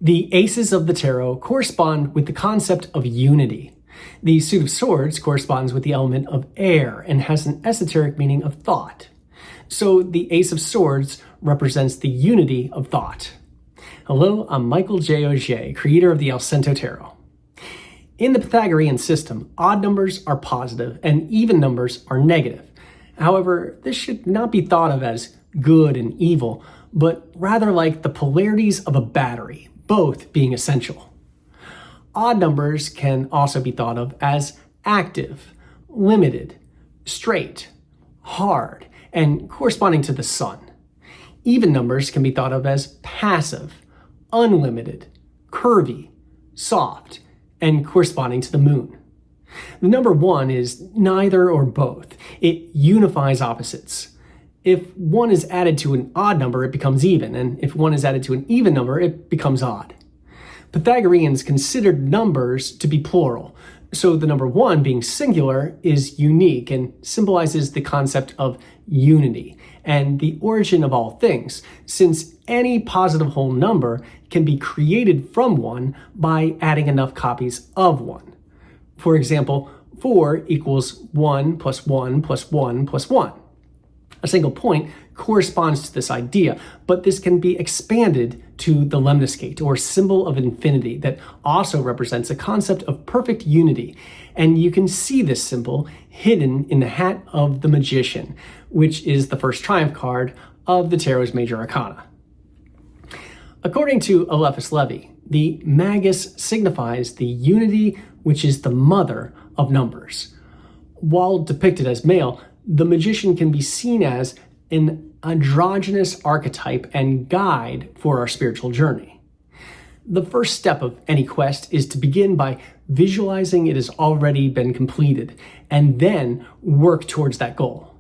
The aces of the tarot correspond with the concept of unity. The suit of swords corresponds with the element of air and has an esoteric meaning of thought. So the ace of swords represents the unity of thought. Hello, I'm Michael J. Auger, creator of the Allcento Tarot. In the Pythagorean system, odd numbers are positive and even numbers are negative. However, this should not be thought of as good and evil, but rather like the polarities of a battery, both being essential. Odd numbers can also be thought of as active, limited, straight, hard, and corresponding to the sun. Even numbers can be thought of as passive, unlimited, curvy, soft, and corresponding to the moon. The number 1 is neither or both. It unifies opposites. If 1 is added to an odd number, it becomes even, and if 1 is added to an even number, it becomes odd. Pythagoreans considered numbers to be plural, so the number 1 being singular is unique and symbolizes the concept of unity and the origin of all things, since any positive whole number can be created from 1 by adding enough copies of 1. For example, 4 equals 1 plus 1 plus 1 plus 1. A single point corresponds to this idea, but this can be expanded to the lemniscate, or symbol of infinity, that also represents a concept of perfect unity. And you can see this symbol hidden in the hat of the magician, which is the first triumph card of the tarot's major arcana. According to Eliphas Levi, the magus signifies the unity which is the mother of numbers. While depicted as male, the magician can be seen as an androgynous archetype and guide for our spiritual journey. The first step of any quest is to begin by visualizing it has already been completed, and then work towards that goal.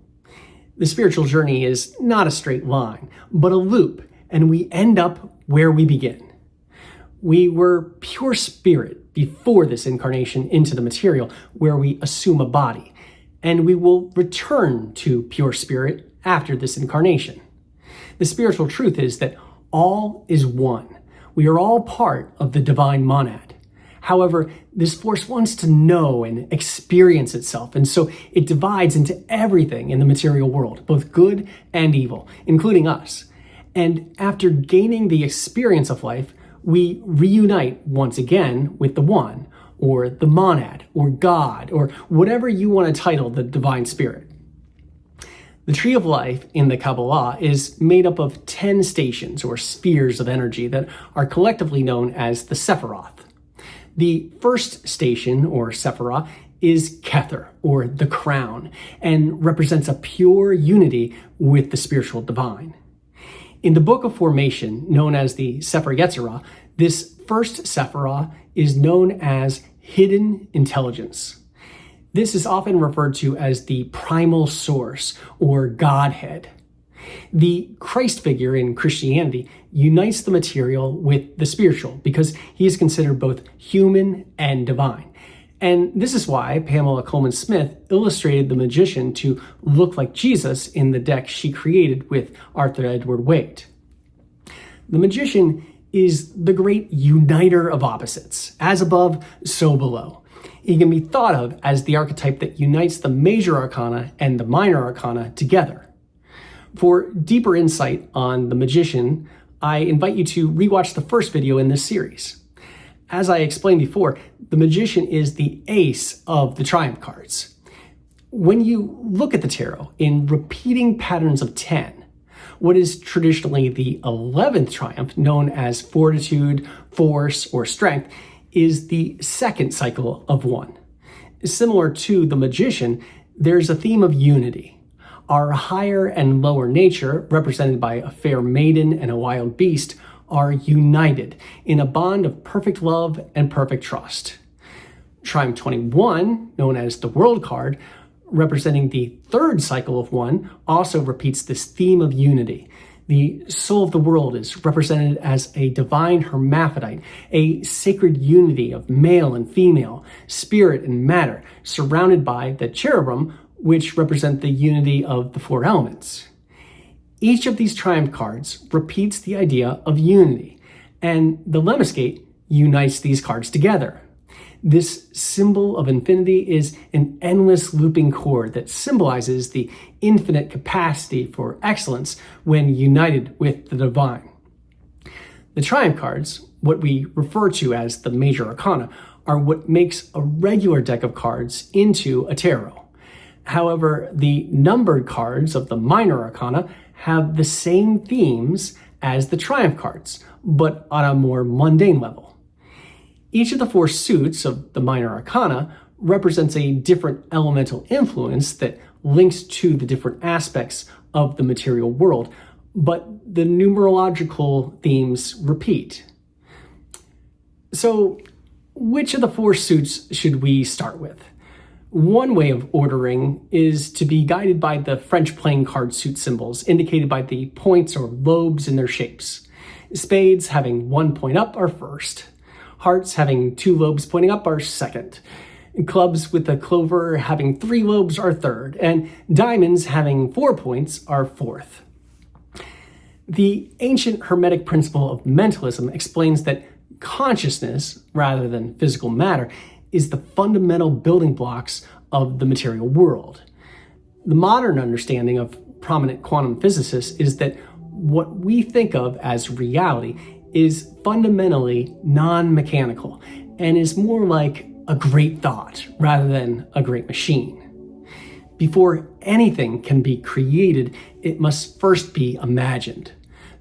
The spiritual journey is not a straight line, but a loop, and we end up where we begin. We were pure spirit before this incarnation into the material, where we assume a body, and we will return to pure spirit after this incarnation. The spiritual truth is that all is one. We are all part of the divine monad. However, this force wants to know and experience itself, and so it divides into everything in the material world, both good and evil, including us. And after gaining the experience of life, we reunite once again with the One, or the monad, or God, or whatever you want to title the divine spirit. The tree of life in the Kabbalah is made up of 10 stations, or spheres of energy, that are collectively known as the Sephiroth. The first station, or Sephirah, is Kether, or the crown, and represents a pure unity with the spiritual divine. In the Book of Formation, known as the Sefer Yetzirah, this first Sephirah is known as hidden intelligence. This is often referred to as the primal source, or Godhead. The Christ figure in Christianity unites the material with the spiritual because he is considered both human and divine. And this is why Pamela Coleman Smith illustrated the magician to look like Jesus in the deck she created with Arthur Edward Waite. The magician is the great uniter of opposites, as above, so below. He can be thought of as the archetype that unites the major arcana and the minor arcana together. For deeper insight on the magician, I invite you to rewatch the first video in this series. As I explained before, the magician is the ace of the triumph cards. When you look at the tarot in repeating patterns of 10, what is traditionally the 11th triumph, known as fortitude, force, or strength, is the second cycle of 1. Similar to the magician, there's a theme of unity. Our higher and lower nature, represented by a fair maiden and a wild beast, are united in a bond of perfect love and perfect trust. Triumph 21, known as the World card, representing the third cycle of 1, also repeats this theme of unity. The soul of the world is represented as a divine hermaphrodite, a sacred unity of male and female, spirit and matter, surrounded by the cherubim, which represent the unity of the 4 elements. Each of these triumph cards repeats the idea of unity, and the lemniscate unites these cards together. This symbol of infinity is an endless looping chord that symbolizes the infinite capacity for excellence when united with the divine. The triumph cards, what we refer to as the major arcana, are what makes a regular deck of cards into a tarot. However, the numbered cards of the minor arcana have the same themes as the triumph cards, but on a more mundane level. Each of the 4 suits of the minor arcana represents a different elemental influence that links to the different aspects of the material world, but the numerological themes repeat. So, which of the 4 suits should we start with? One way of ordering is to be guided by the French playing card suit symbols, indicated by the points or lobes in their shapes. Spades having 1 point up are first. Hearts having 2 lobes pointing up are second. Clubs with a clover having 3 lobes are third. And diamonds having 4 points are fourth. The ancient Hermetic principle of mentalism explains that consciousness, rather than physical matter, is the fundamental building blocks of the material world. The modern understanding of prominent quantum physicists is that what we think of as reality is fundamentally non-mechanical and is more like a great thought rather than a great machine. Before anything can be created, it must first be imagined.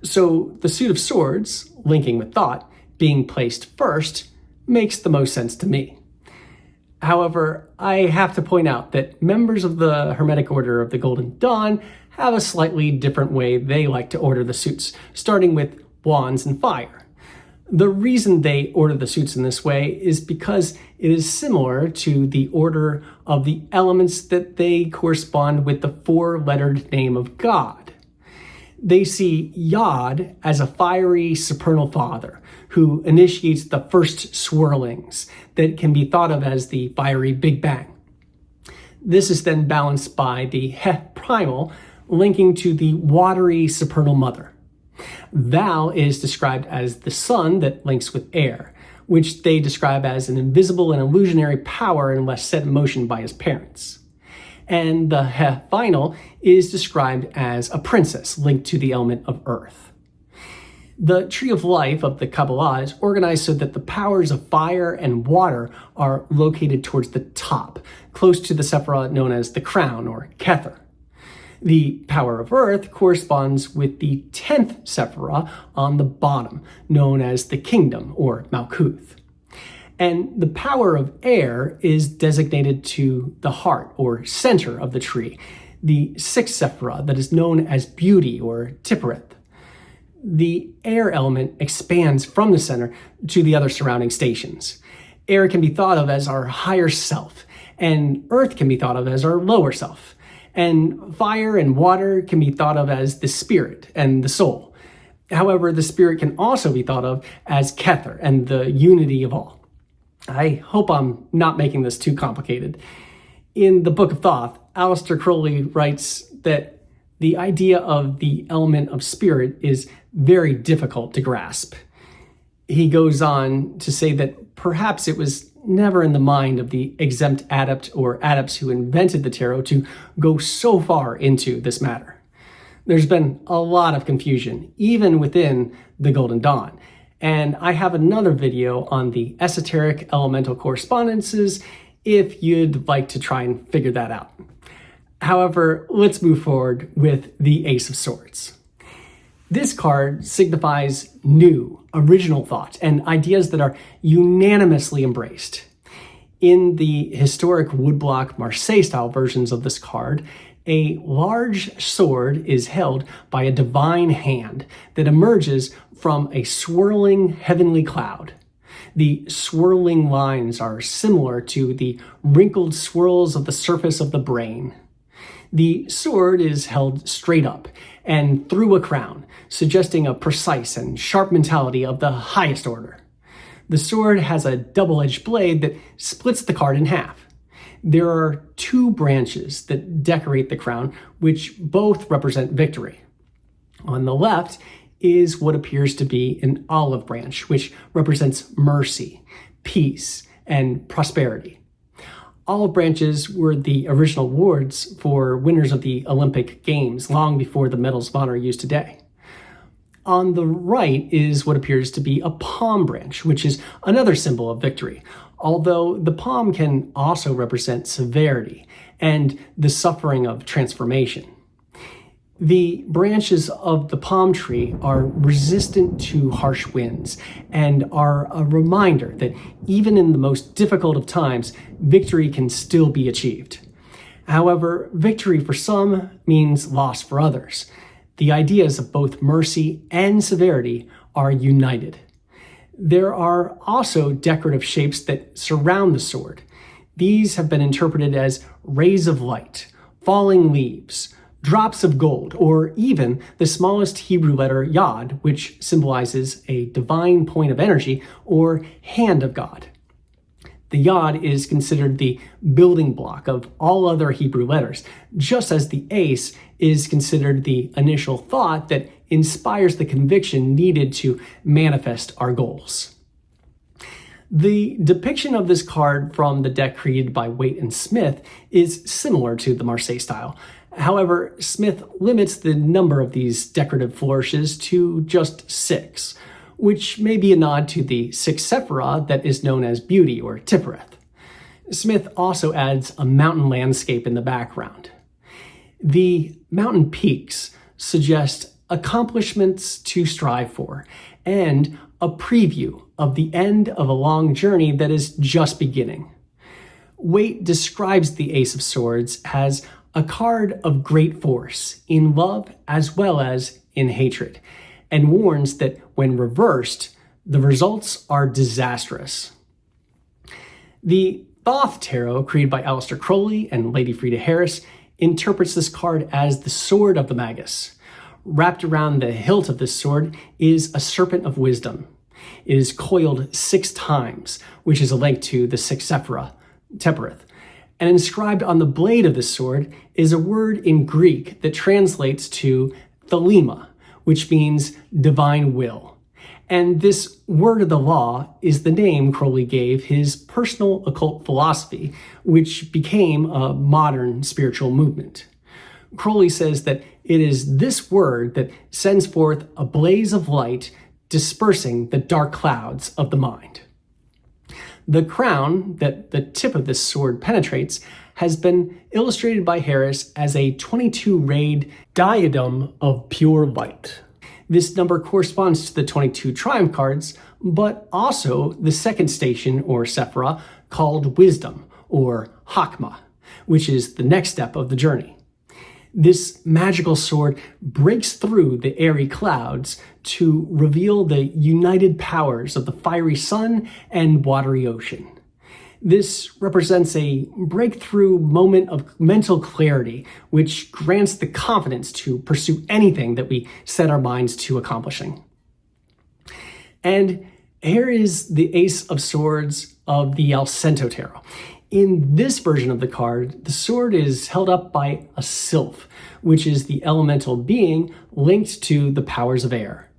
So the suit of swords, linking with thought, being placed first, makes the most sense to me. However, I have to point out that members of the Hermetic Order of the Golden Dawn have a slightly different way they like to order the suits, starting with wands and fire. The reason they order the suits in this way is because it is similar to the order of the elements that they correspond with the 4-lettered name of God. They see Yod as a fiery supernal father who initiates the first swirlings that can be thought of as the fiery Big Bang. This is then balanced by the Heh primal, linking to the watery supernal mother. Val is described as the sun that links with air, which they describe as an invisible and illusionary power unless set in motion by his parents. And the Heh final is described as a princess linked to the element of earth. The tree of life of the Kabbalah is organized so that the powers of fire and water are located towards the top, close to the sephirah known as the crown or Kether. The power of earth corresponds with the 10th sephirah on the bottom, known as the kingdom or Malkuth. And the power of air is designated to the heart or center of the tree, the 6th sephirah that is known as beauty or Tiphereth. The air element expands from the center to the other surrounding stations. Air can be thought of as our higher self, and earth can be thought of as our lower self. And fire and water can be thought of as the spirit and the soul. However, the spirit can also be thought of as Kether and the unity of all. I hope I'm not making this too complicated. In the Book of Thoth, Aleister Crowley writes that the idea of the element of spirit is very difficult to grasp. He goes on to say that perhaps it was never in the mind of the exempt adept or adepts who invented the tarot to go so far into this matter. There's been a lot of confusion, even within the Golden Dawn, and I have another video on the esoteric elemental correspondences if you'd like to try and figure that out. However, let's move forward with the Ace of Swords. This card signifies new, original thought and ideas that are unanimously embraced. In the historic woodblock Marseille-style versions of this card, a large sword is held by a divine hand that emerges from a swirling heavenly cloud. The swirling lines are similar to the wrinkled swirls of the surface of the brain. The sword is held straight up and through a crown, suggesting a precise and sharp mentality of the highest order. The sword has a double-edged blade that splits the card in half. There are 2 branches that decorate the crown, which both represent victory. On the left is what appears to be an olive branch, which represents mercy, peace, and prosperity. Olive branches were the original awards for winners of the Olympic Games long before the medals of honor used today. On the right is what appears to be a palm branch, which is another symbol of victory, although the palm can also represent severity and the suffering of transformation. The branches of the palm tree are resistant to harsh winds and are a reminder that even in the most difficult of times, victory can still be achieved. However, victory for some means loss for others. The ideas of both mercy and severity are united. There are also decorative shapes that surround the sword. These have been interpreted as rays of light, falling leaves, drops of gold, or even the smallest Hebrew letter Yod, which symbolizes a divine point of energy or hand of God. The Yod is considered the building block of all other Hebrew letters, just as the Ace is considered the initial thought that inspires the conviction needed to manifest our goals. The depiction of this card from the deck created by Waite and Smith is similar to the Marseille style. However, Smith limits the number of these decorative flourishes to just 6, which may be a nod to the 6 Sephirah that is known as Beauty or Tiphereth. Smith also adds a mountain landscape in the background. The mountain peaks suggest accomplishments to strive for and a preview of the end of a long journey that is just beginning. Waite describes the Ace of Swords as a card of great force in love as well as in hatred, and warns that when reversed, the results are disastrous. The Thoth Tarot, created by Aleister Crowley and Lady Frida Harris, interprets this card as the Sword of the Magus. Wrapped around the hilt of this sword is a serpent of wisdom. It is coiled 6 times, which is a link to the 6 Sephirah, Tiphereth. And inscribed on the blade of this sword is a word in Greek that translates to thelema, which means divine will. And this word of the law is the name Crowley gave his personal occult philosophy, which became a modern spiritual movement. Crowley says that it is this word that sends forth a blaze of light, dispersing the dark clouds of the mind. The crown that the tip of this sword penetrates has been illustrated by Harris as a 22-rayed diadem of pure light. This number corresponds to the 22 Triumph cards, but also the second station or Sephirah called Wisdom or Hakma, which is the next step of the journey. This magical sword breaks through the airy clouds to reveal the united powers of the fiery sun and watery ocean. This represents a breakthrough moment of mental clarity, which grants the confidence to pursue anything that we set our minds to accomplishing. And here is the Ace of Swords of the Allcento Tarot. In this version of the card, the sword is held up by a sylph, which is the elemental being linked to the powers of air.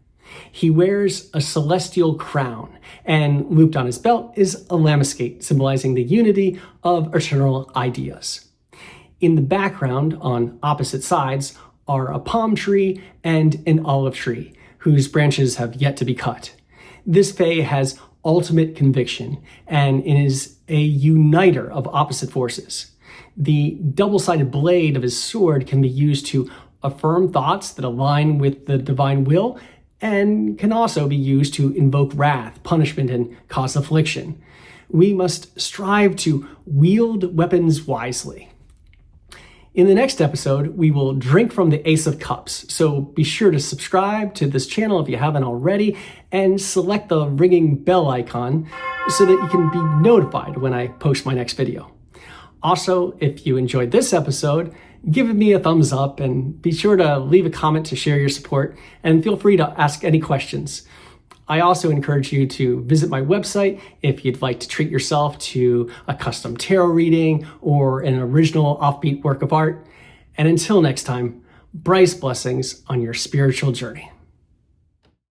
He wears a celestial crown, and looped on his belt is a lamescate, symbolizing the unity of eternal ideas. In the background, on opposite sides, are a palm tree and an olive tree, whose branches have yet to be cut. This fae has ultimate conviction and is a uniter of opposite forces. The double-sided blade of his sword can be used to affirm thoughts that align with the divine will, and can also be used to invoke wrath, punishment, and cause affliction. We must strive to wield weapons wisely. In the next episode, we will drink from the Ace of Cups, so be sure to subscribe to this channel if you haven't already, and select the ringing bell icon so that you can be notified when I post my next video. Also, if you enjoyed this episode, give me a thumbs up and be sure to leave a comment to share your support, and feel free to ask any questions. I also encourage you to visit my website if you'd like to treat yourself to a custom tarot reading or an original offbeat work of art. And until next time, brightest blessings on your spiritual journey.